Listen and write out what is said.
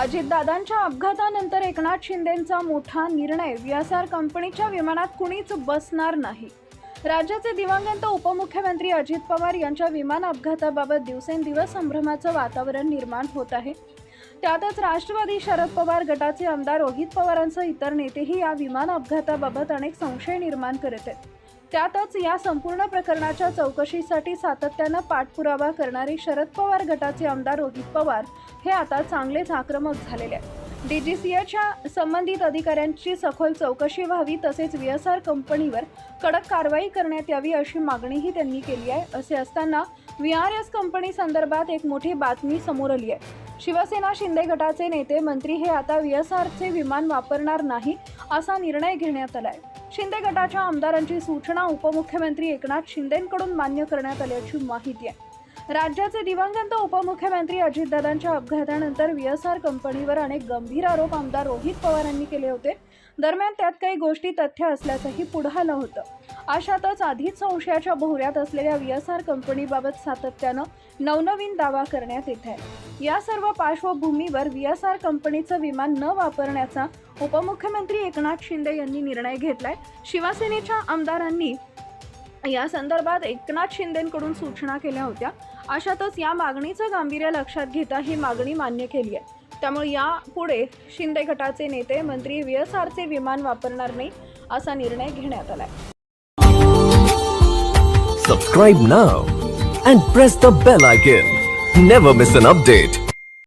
अजितदादांच्या अपघातानंतर एकनाथ शिंदेंचा मोठा निर्णय, व्हीएसआर कंपनीच्या विमानात कुणीच बसणार नाही। राज्याचे दिवंगत उपमुख्यमंत्री अजित पवार यांच्या विमान अपघाताबाबत दिवसेंदिवस संभ्रमाचं वातावरण निर्माण होत आहे। त्यातच राष्ट्रवादी शरद पवार गटाचे आमदार रोहित पवारांसह इतर नेतेही या विमान अपघाताबाबत अनेक संशय निर्माण करत आहेत। त्यातच या संपूर्ण प्रकरणाच्या चौकशीसाठी सातत्यानं पाठपुरावा करणारे शरद पवार गटाचे आमदार रोहित पवार हे आता चांगलेच आक्रमक झालेले आहेत। डीजीसीएच्या संबंधित अधिकाऱ्यांची सखोल चौकशी व्हावी, तसेच व्हीएसआर कंपनीवर कडक कारवाई करण्यात यावी अशी मागणीही त्यांनी केली आहे। असे असताना व्हीआरएस कंपनी संदर्भात एक मोठी बातमी समोर आली आहे। शिवसेना शिंदे गटाचे नेते मंत्री हे आता व्हीएसआरचे विमान वापरणार नाही असा निर्णय घेण्यात आलाय। शिंदे गटाच्या आमदारांची सूचना उपमुख्यमंत्री एकनाथ शिंदेंकडून मान्य करण्यात आल्याची माहिती आहे। राज्याचे दिवंगत उपमुख्यमंत्री अजितदादांच्या अपघातानंतर व्हीएसआर कंपनीवर अनेक गंभीर आरोप आमदार रोहित पवार यांनी केले होते। दरम्यान त्यात काही गोष्टी तथ्य असल्याचंही पुढे आलं होतं। अशातच आधीच संशयाच्या भोवऱ्यात असलेल्या व्हीएसआर कंपनीबाबत सातत्यानं नवनवीन दावा करण्यात येत आहे। या सर्व पार्श्वभूमीवर व्हीएसआर कंपनीचं विमान न वापरण्याचा उपमुख्यमंत्री एकनाथ शिंदे यांनी निर्णय घेतलाय। शिवसेनेच्या आमदारांनी या संदर्भात एकनाथ शिंदेंकडून सूचना केल्या होत्या। अशातच या मागणीचं गांभीर्य लक्षात घेता ही मागणी मान्य केली आहे। त्यामुळे यापुढे शिंदे गटाचे नेते मंत्री व्हीएसआरचे विमान वापरणार नाही असा निर्णय घेण्यात आलाय। Subscribe now and press the bell icon. Never miss an update.